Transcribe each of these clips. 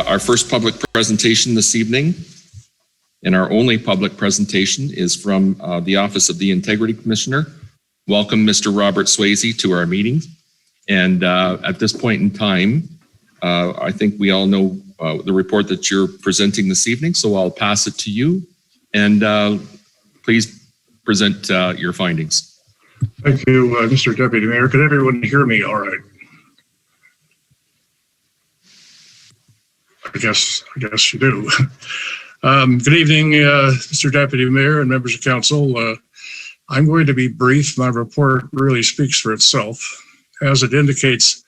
Our first public presentation this evening, and our only public presentation, is from the Office of the Integrity Commissioner. Welcome, Mr. Robert Swayze, to our meeting. And at this point in time, I think we all know the report that you're presenting this evening, so I'll pass it to you. And please present your findings. Thank you, Mr. Deputy Mayor. Could everyone hear me all right? I guess you do. Good evening, Mr. Deputy Mayor and members of council. I'm going to be brief. My report really speaks for itself. As it indicates,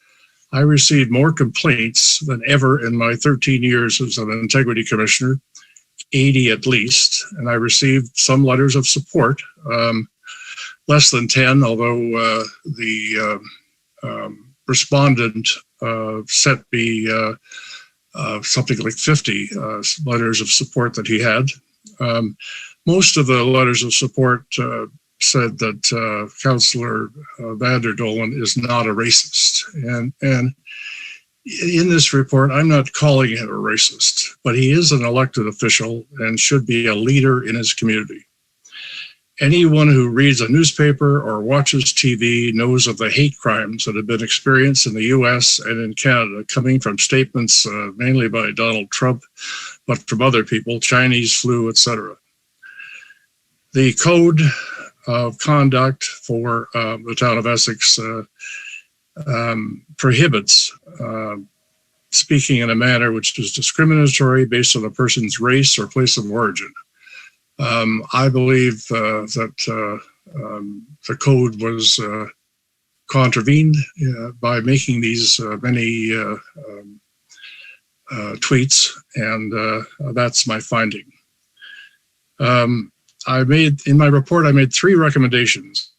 I received more complaints than ever in my 13 years as an integrity commissioner, 80 at least, and I received some letters of support, less than 10, although the respondent sent me something like 50 letters of support that he had. Most of the letters of support said that Councillor Vander Doelen is not a racist. And in this report, I'm not calling him a racist, but he is an elected official and should be a leader in his community. Anyone who reads a newspaper or watches TV knows of the hate crimes that have been experienced in the US and in Canada, coming from statements mainly by Donald Trump, but from other people, Chinese flu, etc. The code of conduct for the town of Essex prohibits speaking in a manner which is discriminatory based on a person's race or place of origin. I believe that the code was contravened by making these many tweets, and that's my finding. In my report, I made 3 recommendations.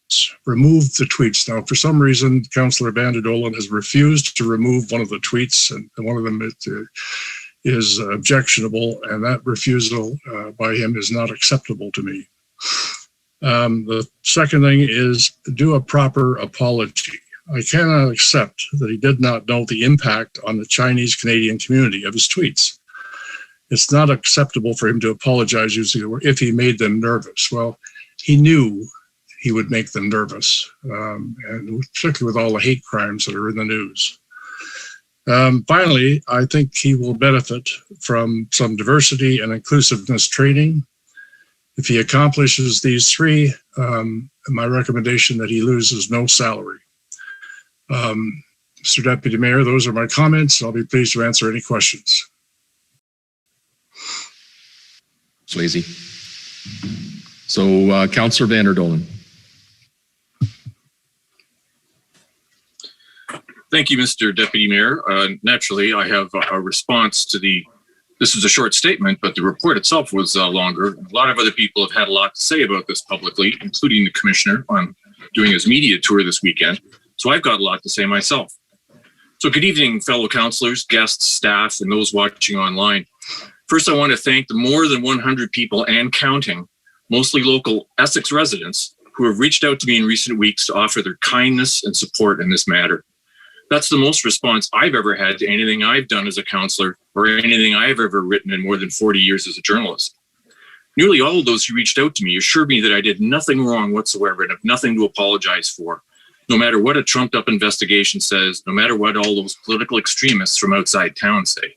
Remove the tweets. Now, for some reason, Councillor Vander Doelen has refused to remove one of the tweets, and one of them is objectionable, and that refusal by him is not acceptable to me. The second thing is do a proper apology. I cannot accept that he did not know the impact on the Chinese Canadian community of his tweets. It's not acceptable for him to apologize using the word if he made them nervous. Well, he knew he would make them nervous, and particularly with all the hate crimes that are in the news. Finally, I think he will benefit from some diversity and inclusiveness training. If he accomplishes these 3, my recommendation that he loses no salary. Mr. Deputy Mayor, those are my comments. I'll be pleased to answer any questions. Swayze. So, Councillor Vander Doelen. Thank you, Mr. Deputy Mayor. Naturally, I have a response to this is a short statement, but the report itself was longer. A lot of other people have had a lot to say about this publicly, including the Commissioner on doing his media tour this weekend. So I've got a lot to say myself. So good evening, fellow councillors, guests, staff, and those watching online. First, I want to thank the more than 100 people and counting, mostly local Essex residents, who have reached out to me in recent weeks to offer their kindness and support in this matter. That's the most response I've ever had to anything I've done as a councillor or anything I've ever written in more than 40 years as a journalist. Nearly all of those who reached out to me assured me that I did nothing wrong whatsoever and have nothing to apologize for, no matter what a trumped up investigation says, no matter what all those political extremists from outside town say.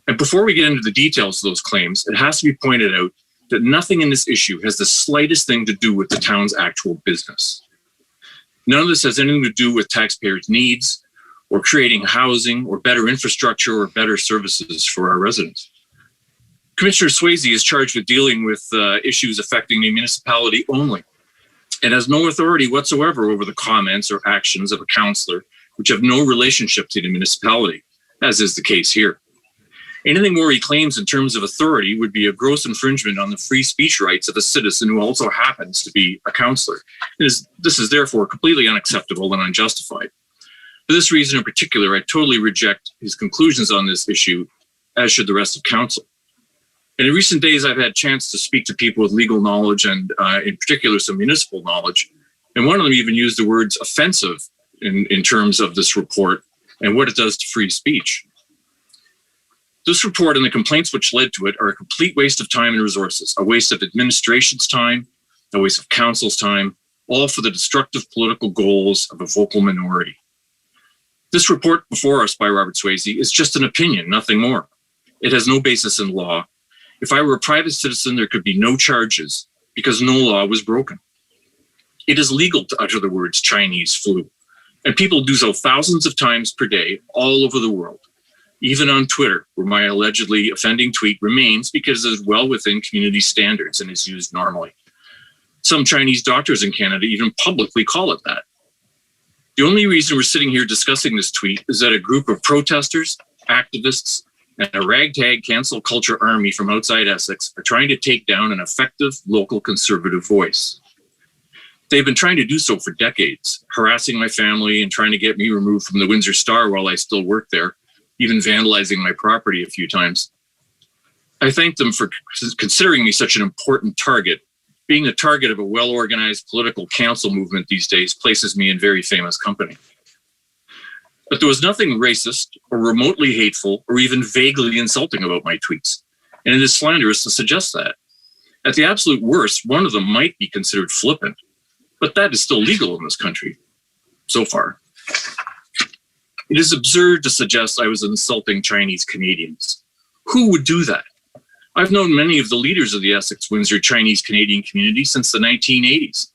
And before we get into the details of those claims, it has to be pointed out that nothing in this issue has the slightest thing to do with the town's actual business. None of this has anything to do with taxpayers' needs or creating housing or better infrastructure or better services for our residents. Commissioner Swayze is charged with dealing with issues affecting the municipality only and has no authority whatsoever over the comments or actions of a councillor which have no relationship to the municipality, as is the case here. Anything more he claims in terms of authority would be a gross infringement on the free speech rights of a citizen who also happens to be a councillor. This is therefore completely unacceptable and unjustified. For this reason in particular, I totally reject his conclusions on this issue, as should the rest of council. And in recent days, I've had a chance to speak to people with legal knowledge and in particular some municipal knowledge. And one of them even used the words offensive in terms of this report and what it does to free speech. This report and the complaints which led to it are a complete waste of time and resources, a waste of administration's time, a waste of council's time, all for the destructive political goals of a vocal minority. This report before us by Robert Swayze is just an opinion, nothing more. It has no basis in law. If I were a private citizen, there could be no charges because no law was broken. It is legal to utter the words Chinese flu, and people do so thousands of times per day all over the world, even on Twitter, where my allegedly offending tweet remains because it is well within community standards and is used normally. Some Chinese doctors in Canada even publicly call it that. The only reason we're sitting here discussing this tweet is that a group of protesters, activists, and a ragtag cancel culture army from outside Essex are trying to take down an effective local conservative voice. They've been trying to do so for decades, harassing my family and trying to get me removed from the Windsor Star while I still work there, even vandalizing my property a few times. I thank them for considering me such an important target. Being the target of a well-organized political council movement these days places me in very famous company. But there was nothing racist or remotely hateful or even vaguely insulting about my tweets, and it is slanderous to suggest that. At the absolute worst, one of them might be considered flippant, but that is still legal in this country, so far. It is absurd to suggest I was insulting Chinese Canadians. Who would do that? I've known many of the leaders of the Essex Windsor Chinese Canadian community since the 1980s.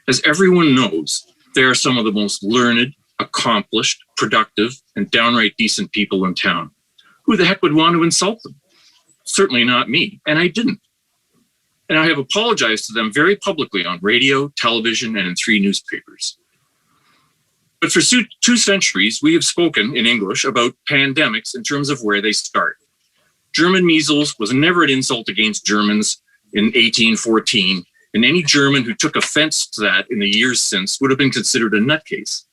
As everyone knows, they are some of the most learned, accomplished, productive, and downright decent people in town. Who the heck would want to insult them? Certainly not me, and I didn't. And I have apologized to them very publicly on radio, television, and in 3 newspapers. But for 2 centuries, we have spoken in English about pandemics in terms of where they start. German measles was never an insult against Germans in 1814, and any German who took offense to that in the years since would have been considered a nutcase.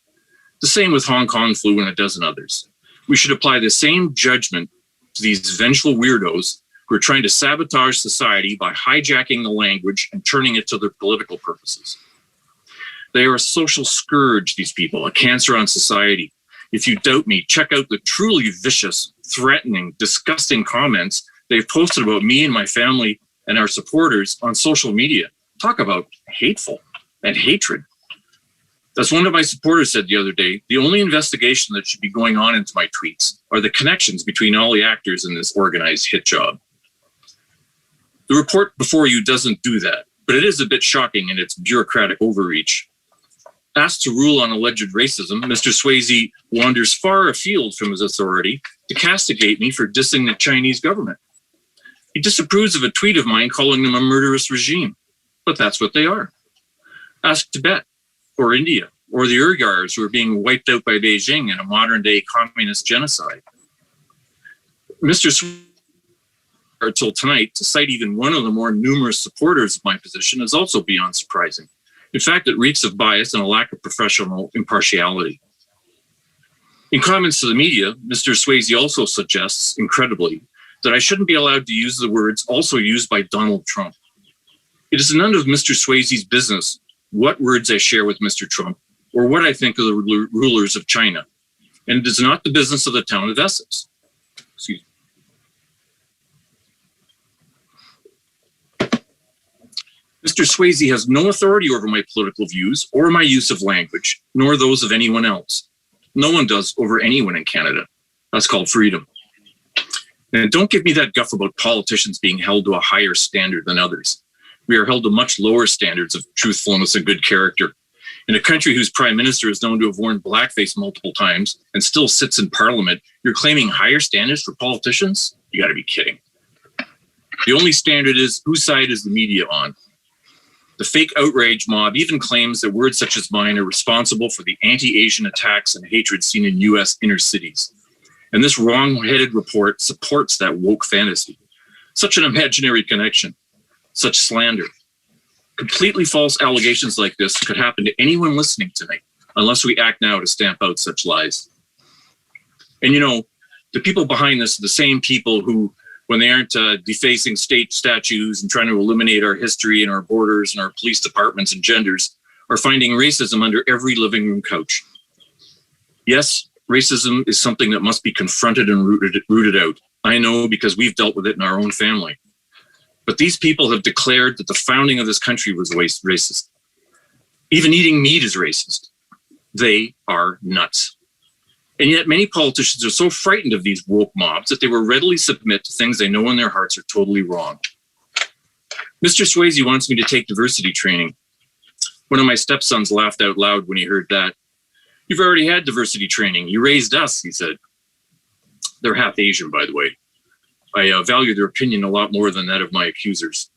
The same with Hong Kong flu and a dozen others. We should apply the same judgment to these vengeful weirdos who are trying to sabotage society by hijacking the language and turning it to their political purposes. They are a social scourge, these people, a cancer on society. If you doubt me, check out the truly vicious, threatening, disgusting comments they've posted about me and my family and our supporters on social media. Talk about hateful and hatred. As one of my supporters said the other day, the only investigation that should be going on into my tweets are the connections between all the actors in this organized hit job. The report before you doesn't do that, but it is a bit shocking in its bureaucratic overreach. Asked to rule on alleged racism, Mr. Swayze wanders far afield from his authority to castigate me for dissing the Chinese government. He disapproves of a tweet of mine calling them a murderous regime, but that's what they are. Ask Tibet or India or the Uyghurs who are being wiped out by Beijing in a modern-day communist genocide. Mr. Swayze, until tonight, to cite even one of the more numerous supporters of my position is also beyond surprising. In fact, it reeks of bias and a lack of professional impartiality. In comments to the media, Mr. Swayze also suggests, incredibly, that I shouldn't be allowed to use the words also used by Donald Trump. It is none of Mr. Swayze's business what words I share with Mr. Trump or what I think of the rulers of China, and it is not the business of the town of Essex. Excuse me. Mr. Swayze has no authority over my political views or my use of language, nor those of anyone else. No one does over anyone in Canada. That's called freedom. And don't give me that guff about politicians being held to a higher standard than others. We are held to much lower standards of truthfulness and good character. In a country whose prime minister is known to have worn blackface multiple times and still sits in parliament, you're claiming higher standards for politicians? You gotta be kidding. The only standard is whose side is the media on? The fake outrage mob even claims that words such as mine are responsible for the anti-Asian attacks and hatred seen in US inner cities. And this wrong-headed report supports that woke fantasy. Such an imaginary connection, such slander. Completely false allegations like this could happen to anyone listening tonight, unless we act now to stamp out such lies. And you know, the people behind this are the same people who, when they aren't defacing state statues and trying to eliminate our history and our borders and our police departments and genders, are finding racism under every living room couch. Yes, racism is something that must be confronted and rooted out. I know because we've dealt with it in our own family. But these people have declared that the founding of this country was racist. Even eating meat is racist. They are nuts. And yet many politicians are so frightened of these woke mobs that they will readily submit to things they know in their hearts are totally wrong. Mr. Swayze wants me to take diversity training. One of my stepsons laughed out loud when he heard that. You've already had diversity training. You raised us, he said. They're half Asian, by the way. I value their opinion a lot more than that of my accusers.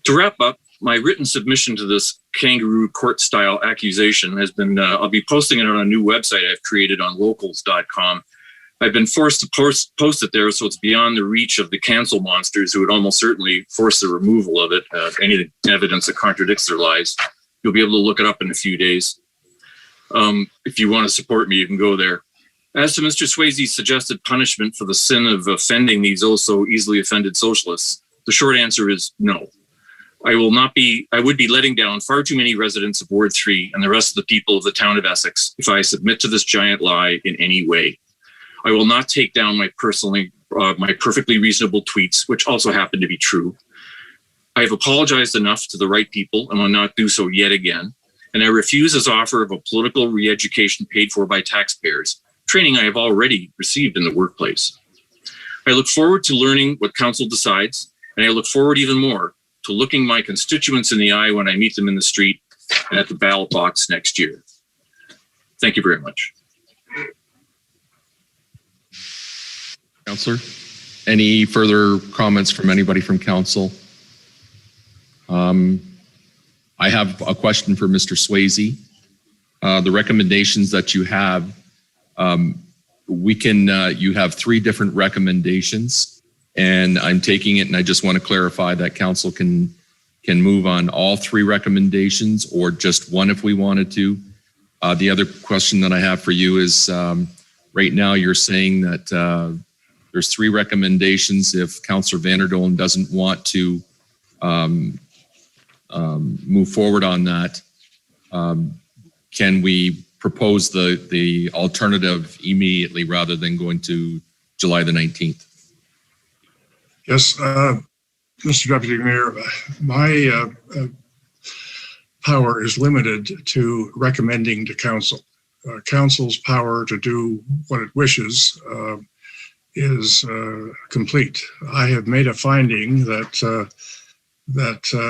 To wrap up, my written submission to this kangaroo court-style accusation has been, I'll be posting it on a new website I've created on locals.com. I've been forced to post it there so it's beyond the reach of the cancel monsters who would almost certainly force the removal of it, any evidence that contradicts their lies. You'll be able to look it up in a few days. If you want to support me, you can go there. As to Mr. Swayze's suggested punishment for the sin of offending these oh so easily offended socialists, the short answer is no. I would be letting down far too many residents of Ward 3 and the rest of the people of the town of Essex if I submit to this giant lie in any way. I will not take down my perfectly reasonable tweets, which also happen to be true. I have apologized enough to the right people and will not do so yet again. And I refuse his offer of a political re-education paid for by taxpayers, training I have already received in the workplace. I look forward to learning what council decides, and I look forward even more to looking my constituents in the eye when I meet them in the street and at the ballot box next year. Thank you very much. Councillor, any further comments from anybody from council? I have a question for Mr. Swayze. The recommendations that you have, you have 3 different recommendations, and I'm taking it and I just want to clarify that council can move on all 3 recommendations or just one if we wanted to. The other question that I have for you is right now you're saying that there's 3 recommendations. If Councillor Vander Doelen doesn't want to move forward on that, can we propose the alternative immediately rather than going to July the 19th? Yes, Mr. Deputy Mayor, my power is limited to recommending to council. Council's power to do what it wishes is complete. I have made a finding that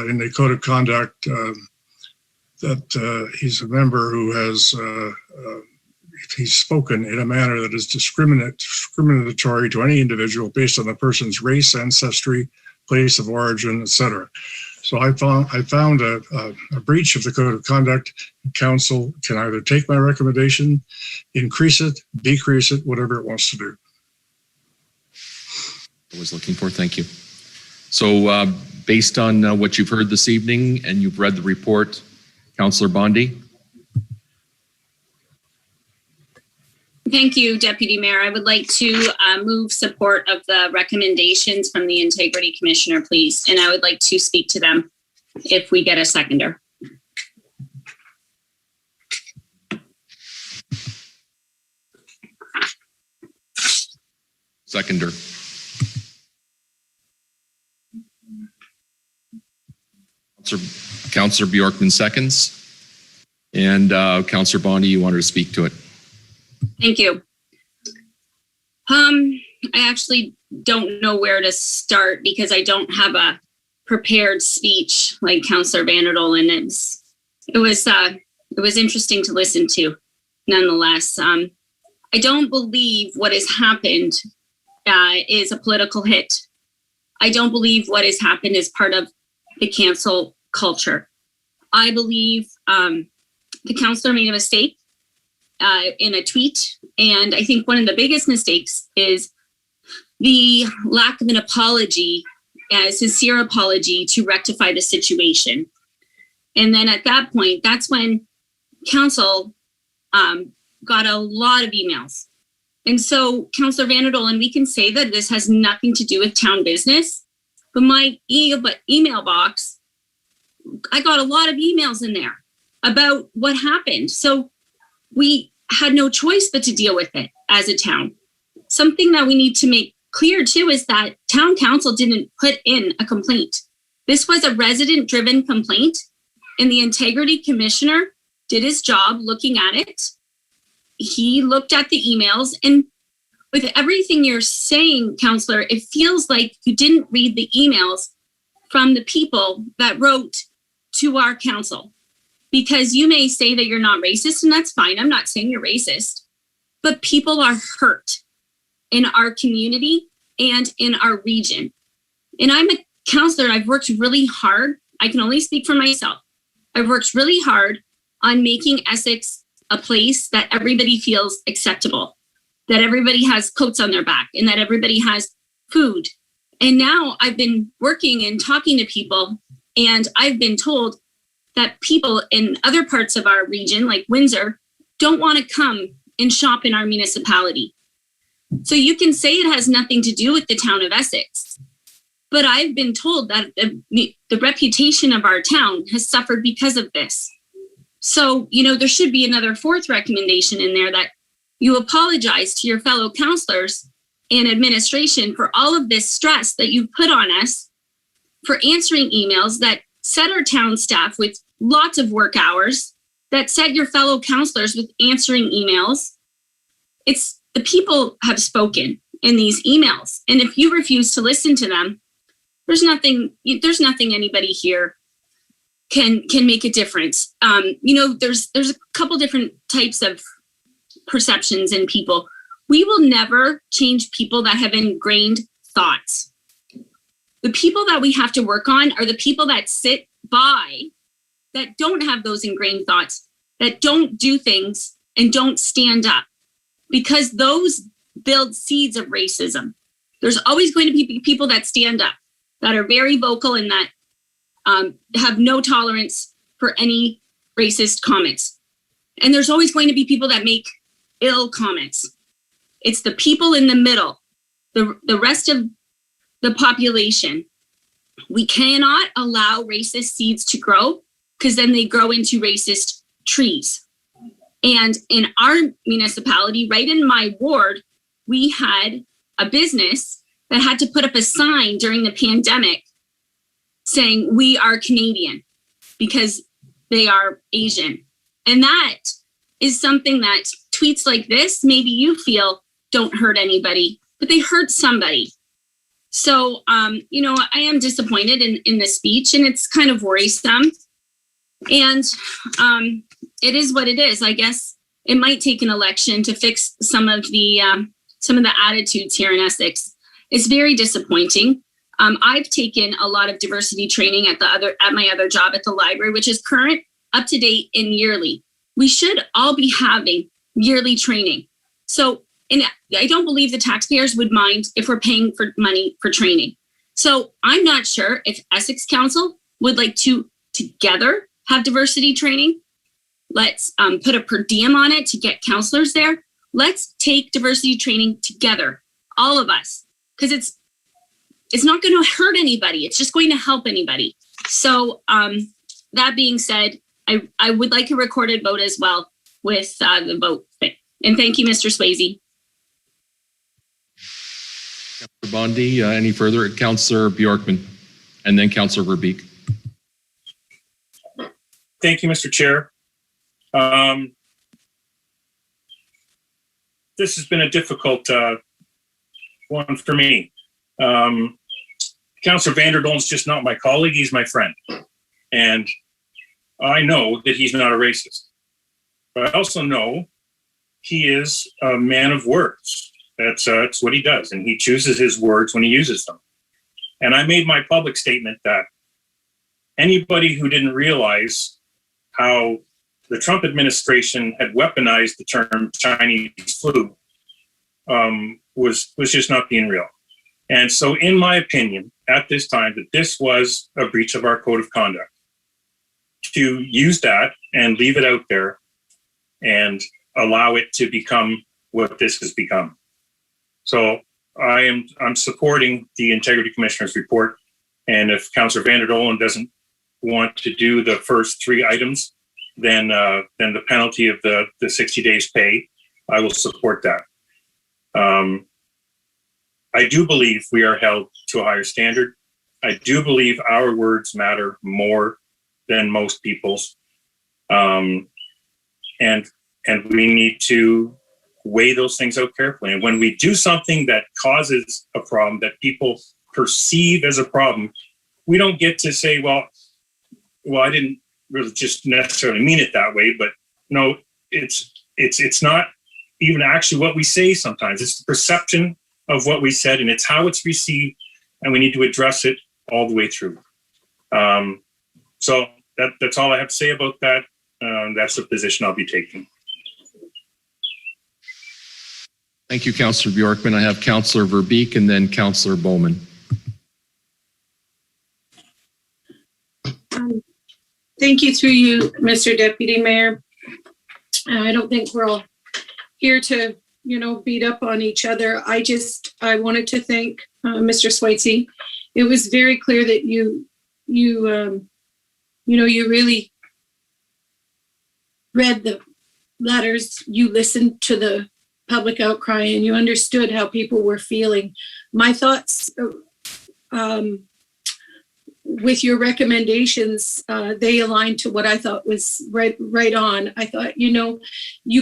in the code of conduct that he's a member who has he's spoken in a manner that is discriminatory to any individual based on the person's race, ancestry, place of origin, etc. So I found a breach of the code of conduct. Council can either take my recommendation, increase it, decrease it, whatever it wants to do. I was looking for, thank you. So based on what you've heard this evening and you've read the report, Councillor Bondi. Thank you, Deputy Mayor. I would like to move support of the recommendations from the Integrity Commissioner, please. And I would like to speak to them if we get a seconder. Seconder. Councillor Bjorkman seconds. And Councillor Bondi, you wanted to speak to it. Thank you. I actually don't know where to start because I don't have a prepared speech like Councillor Vander Doelen. It was interesting to listen to, nonetheless. I don't believe what has happened is a political hit. I don't believe what has happened is part of the cancel culture. I believe the councillor made a mistake in a tweet. And I think one of the biggest mistakes is the lack of an apology, a sincere apology to rectify the situation. And then at that point, that's when council got a lot of emails. And so, Councillor Vander Doelen, we can say that this has nothing to do with town business, but my email box, I got a lot of emails in there about what happened. So we had no choice but to deal with it as a town. Something that we need to make clear too is that town council didn't put in a complaint. This was a resident driven complaint, and the integrity commissioner did his job looking at it. He looked at the emails, and with everything you're saying, Councillor, it feels like you didn't read the emails from the people that wrote to our council. Because you may say that you're not racist, and that's fine. I'm not saying you're racist, but people are hurt in our community and in our region. And I'm a counselor. I've worked really hard. I can only speak for myself. I've worked really hard on making Essex a place that everybody feels acceptable, that everybody has coats on their back, and that everybody has food. And now I've been working and talking to people, and I've been told that people in other parts of our region, like Windsor, don't want to come and shop in our municipality. So you can say it has nothing to do with the town of Essex, but I've been told that the reputation of our town has suffered because of this. So, there should be another fourth recommendation in there, that you apologize to your fellow councillors and administration for all of this stress that you've put on us, for answering emails that set our town staff with lots of work hours, that set your fellow councillors with answering emails. It's the people have spoken in these emails. And if you refuse to listen to them, there's nothing anybody here can make a difference. There's a couple different types of perceptions in people. We will never change people that have ingrained thoughts. The people that we have to work on are the people that sit by, that don't have those ingrained thoughts, that don't do things and don't stand up, because those build seeds of racism. There's always going to be people that stand up, that are very vocal, and that have no tolerance for any racist comments. And there's always going to be people that make ill comments. It's the people in the middle, the rest of the population. We cannot allow racist seeds to grow, because then they grow into racist trees. And in our municipality, right in my ward, we had a business that had to put up a sign during the pandemic saying, "We are Canadian," because they are Asian. And that is something that tweets like this, maybe you feel don't hurt anybody, but they hurt somebody. So, I am disappointed in this speech, and it's kind of worrisome. And it is what it is. I guess it might take an election to fix some of the attitudes here in Essex. It's very disappointing. I've taken a lot of diversity training at my other job at the library, which is current, up to date, and yearly. We should all be having yearly training. So, and I don't believe the taxpayers would mind if we're paying for money for training. So I'm not sure if Essex Council would like to together have diversity training. Let's put a per diem on it to get counselors there. Let's take diversity training together, all of us, because it's not going to hurt anybody. It's just going to help anybody. So that being said, I would like a recorded vote as well with the vote. And thank you, Mr. Swayze. Councillor Bondi, any further? Councillor Bjorkman, and then Councillor Verbeek. Thank you, Mr. Chair. This has been a difficult one for me. Councillor Vander Doelen's just not my colleague, he's my friend. And I know that he's not a racist. But I also know he is a man of words. That's what he does. And he chooses his words when he uses them. And I made my public statement that anybody who didn't realize how the Trump administration had weaponized the term Chinese flu was just not being real. And so in my opinion, at this time, that this was a breach of our code of conduct. To use that and leave it out there and allow it to become what this has become. So I'm supporting the Integrity Commissioner's report. And if Councillor Vander Doelen doesn't want to do the first three items, then the penalty of the 60 days pay, I will support that. I do believe we are held to a higher standard. I do believe our words matter more than most people's. And we need to weigh those things out carefully. And when we do something that causes a problem that people perceive as a problem, we don't get to say, well, I didn't really just necessarily mean it that way, but no, it's not even actually what we say sometimes. It's the perception of what we said, and it's how it's received, and we need to address it all the way through. So that's all I have to say about that. That's the position I'll be taking. Thank you, Councillor Bjorkman. I have Councillor Verbeek and then Councillor Bowman. Thank you through you, Mr. Deputy Mayor. I don't think we're all here to, beat up on each other. I wanted to thank Mr. Swayze. It was very clear that you really read the letters, you listened to the public outcry, and you understood how people were feeling. My thoughts with your recommendations, they aligned to what I thought was right on. I thought, you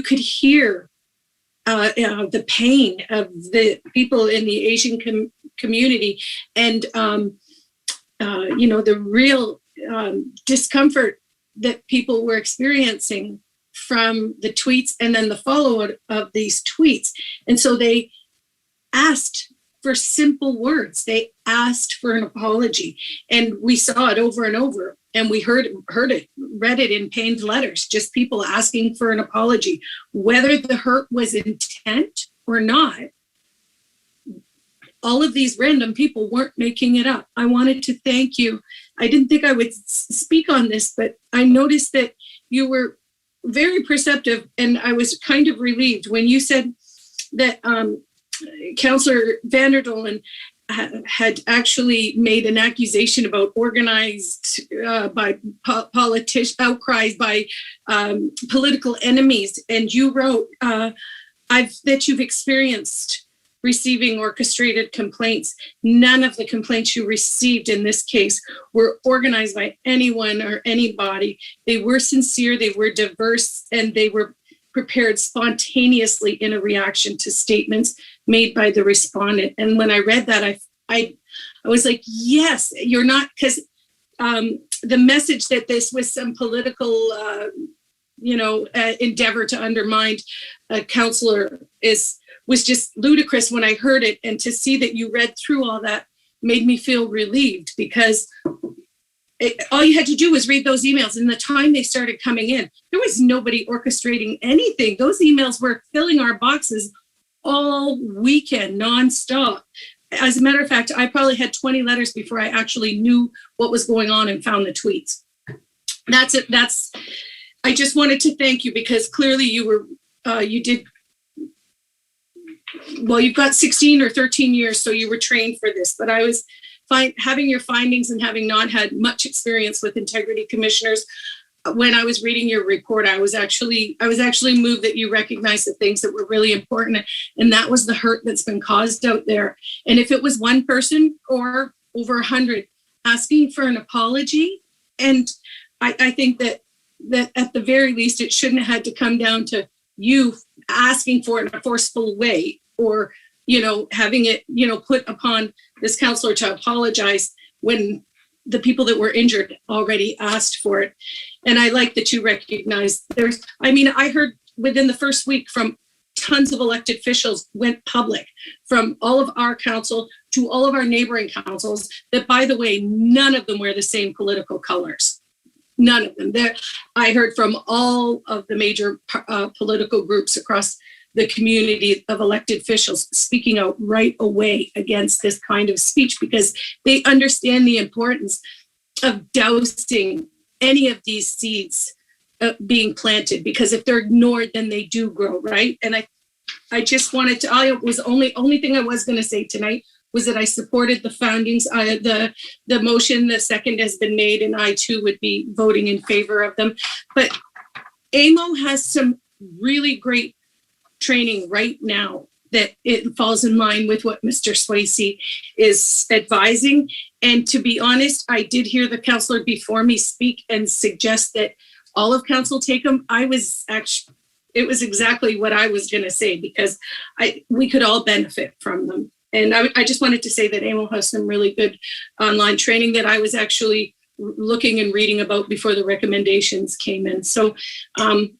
could hear the pain of the people in the Asian community, and the real discomfort that people were experiencing from the tweets and then the follow-up of these tweets. And so they asked for simple words. They asked for an apology, and we saw it over and over, and we heard it, read it in pained letters, just people asking for an apology, whether the hurt was intent or not. All of these random people weren't making it up. I wanted to thank you. I didn't think I would speak on this, but I noticed that you were very perceptive, and I was kind of relieved when you said that Councillor Vander Doelen had actually made an accusation about organized by outcries by political enemies, and you wrote that you've experienced receiving orchestrated complaints. None of the complaints you received in this case were organized by anyone or anybody. They were sincere, they were diverse, and they were prepared spontaneously in a reaction to statements made by the respondent. And when I read that, I was like, yes, you're not, because the message that this was some political, endeavor to undermine a councillor was just ludicrous when I heard it. And to see that you read through all that made me feel relieved, because all you had to do was read those emails, and the time they started coming in, there was nobody orchestrating anything. Those emails were filling our boxes all weekend, nonstop. As a matter of fact, I probably had 20 letters before I actually knew what was going on and found the tweets. That's it. I just wanted to thank you, because clearly you've got 16 or 13 years, so you were trained for this. But I was having your findings and having not had much experience with integrity commissioners. When I was reading your report, I was actually moved that you recognized the things that were really important, and that was the hurt that's been caused out there. And if it was one person or over 100 asking for an apology, and I think that at the very least, it shouldn't have had to come down to you asking for it in a forceful way, or having it put upon this councillor to apologize when the people that were injured already asked for it. And I like that you recognize I heard within the first week from tons of elected officials went public, from all of our council to all of our neighboring councils, that, by the way, none of them wear the same political colors. None of them. I heard from all of the major political groups across the community of elected officials speaking out right away against this kind of speech, because they understand the importance of dousing any of these seeds being planted, because if they're ignored, then they do grow, right? And I just wanted to, only thing I was going to say tonight was that I supported the findings, the motion, the second has been made, and I too would be voting in favor of them. But AMO has some really great training right now that it falls in line with what Mr. Swayze is advising. And to be honest, I did hear the councillor before me speak and suggest that all of council take them. It was exactly what I was going to say, because we could all benefit from them. And I just wanted to say that AMO has some really good online training that I was actually looking and reading about before the recommendations came in. So I'm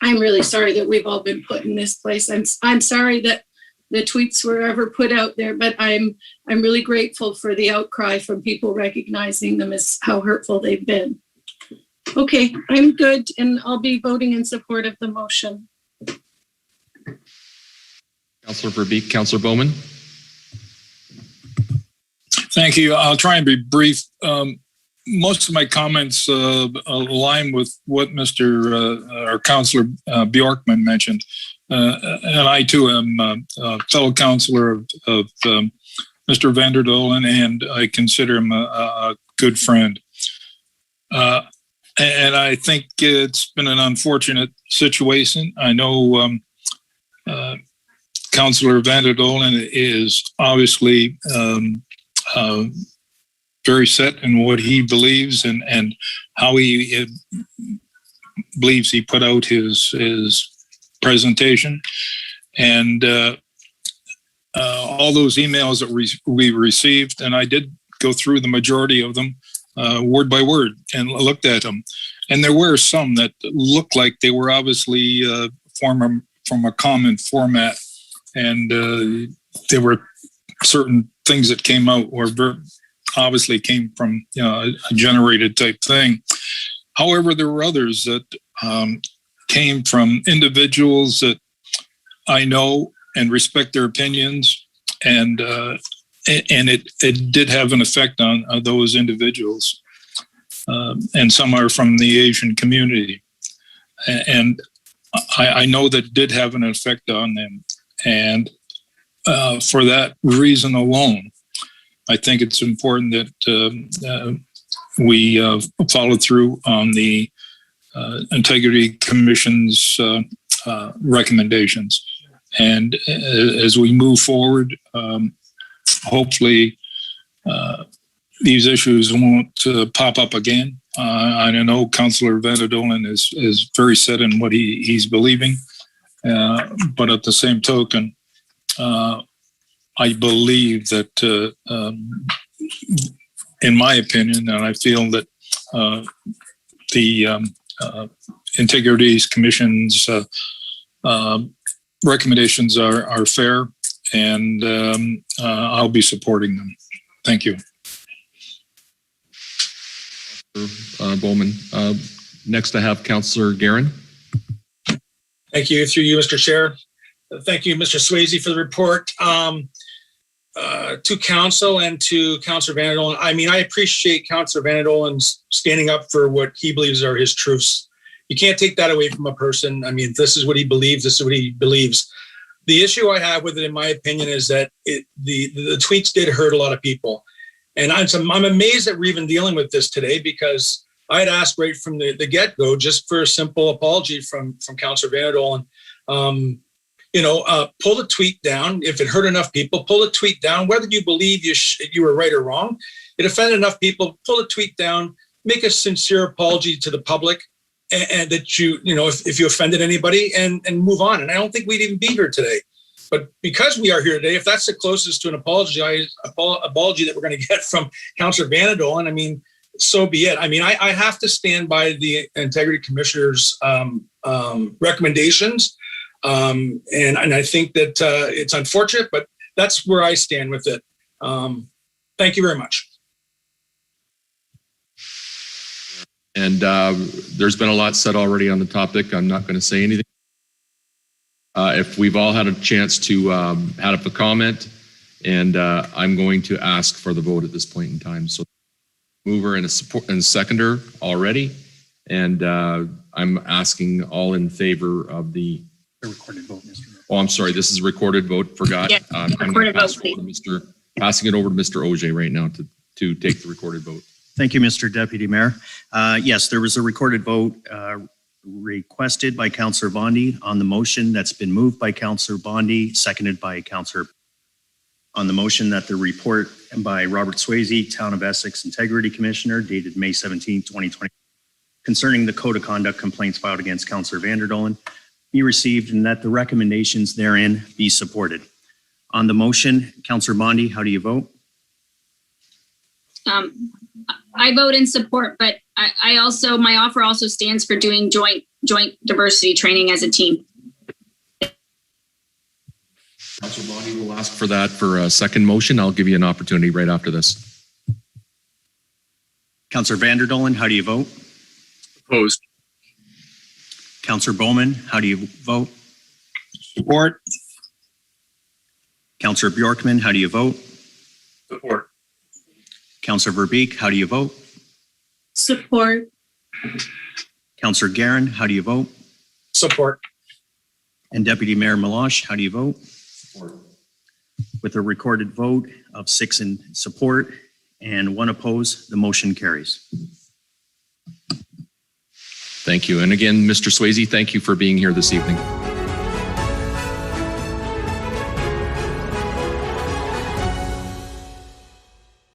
really sorry that we've all been put in this place. I'm sorry that the tweets were ever put out there, but I'm really grateful for the outcry from people recognizing them as how hurtful they've been. Okay, I'm good, and I'll be voting in support of the motion. Councillor Verbeek, Councillor Bowman. Thank you. I'll try and be brief. Most of my comments align with what our Councillor Bjorkman mentioned. And I too am a fellow councillor of Mr. Vander Doelen, and I consider him a good friend. And I think it's been an unfortunate situation. I know Councillor Vander Doelen is obviously very set in what he believes and how he believes he put out his presentation. And all those emails that we received, and I did go through the majority of them word by word and looked at them. And there were some that looked like they were obviously from a common format. And there were certain things that came out were obviously came from a generated type thing. However, there were others that came from individuals that I know and respect their opinions, and it did have an effect on those individuals. And some are from the Asian community, and I know that did have an effect on them. And for that reason alone, I think it's important that we follow through on the Integrity Commission's recommendations. And as we move forward, hopefully these issues won't pop up again. I know Councillor Vander Doelen is very set in what he's believing, but at the same token, I believe that, in my opinion, and I feel that the Integrity Commission's recommendations are fair, and I'll be supporting them. Thank you. Bowman. Next, I have Councillor Guerin. Thank you, through you, Mr. Chair. Thank you, Mr. Swayze, for the report. To council and to Councillor Vander Doelen, I mean, I appreciate Councillor Vander Doelen standing up for what he believes are his truths. You can't take that away from a person. I mean, this is what he believes. This is what he believes. The issue I have with it, in my opinion, is that the tweets did hurt a lot of people. And I'm amazed that we're even dealing with this today, because I had asked right from the get-go just for a simple apology from Councillor Vander Doelen. Pull the tweet down. If it hurt enough people, pull the tweet down. Whether you believe you were right or wrong, it offended enough people, pull the tweet down, make a sincere apology to the public, and that if you offended anybody, and move on. And I don't think we'd even be here today. But because we are here today, if that's the closest to an apology that we're going to get from Councillor Vander Doelen, I mean, so be it. I mean, I have to stand by the Integrity Commissioner's recommendations. And I think that it's unfortunate, but that's where I stand with it. Thank you very much. And there's been a lot said already on the topic. I'm not going to say anything. If we've all had a chance to add up a comment, and I'm going to ask for the vote at this point in time. So mover and a support and seconder already. And I'm asking all in favor of the recorded vote, Mr. Mayor. Oh, I'm sorry. This is a recorded vote. Forgot. Yeah, I'm recorded vote, passing it over to Mr. Auger right now to take the recorded vote. Thank you, Mr. Deputy Mayor. Yes, there was a recorded vote requested by Councillor Bondi on the motion that's been moved by Councillor Bondi, seconded by Councillor on the motion that the report by Robert Swayze, Town of Essex Integrity Commissioner, dated May 17, 2020, concerning the code of conduct complaints filed against Councillor Vander Doelen be received and that the recommendations therein be supported. On the motion, Councillor Bondi, how do you vote? I vote in support, but I also, my offer also stands for doing joint diversity training as a team. Councillor Bondi will ask for that for a second motion. I'll give you an opportunity right after this. Councillor Vander Doelen, how do you vote? Opposed. Councillor Bowman, how do you vote? Support. Councillor Bjorkman, how do you vote? Support. Councillor Verbeek, how do you vote? Support. Councillor Guerin, how do you vote? Support. And Deputy Mayor Meloche, how do you vote? Support. With a recorded vote of 6 in support and 1 opposed, the motion carries. Thank you. And again, Mr. Swayze, thank you for being here this evening.